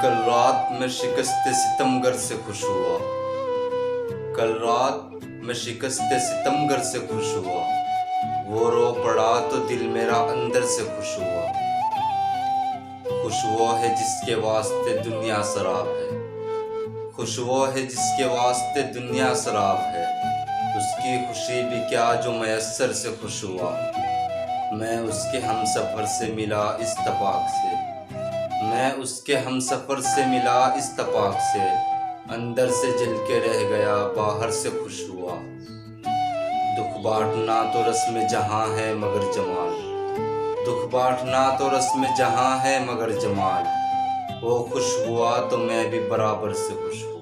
कल रात मैं शिकस्त सितमगर से खुश हुआ। कल रात मैं शिकस्त सितमगर से खुश हुआ। वो रो पड़ा तो दिल मेरा अंदर से खुश हुआ। खुश वो है जिसके वास्ते दुनिया शराब है। खुश वो है जिसके वास्ते दुनिया शराब है। उसकी खुशी भी क्या जो मैसर से खुश हुआ। मैं उसके हमसफ़र से मिला इत्तफाक से। मैं उसके हमसफ़र से मिला इत्तफाक से। अंदर से जल के रह गया बाहर से खुश हुआ। दुख बांटना तो रस्म जहाँ है मगर जमाल। दुख बांटना तो रस्म जहाँ है मगर जमाल। वो खुश हुआ तो मैं भी बराबर से खुश हुआ।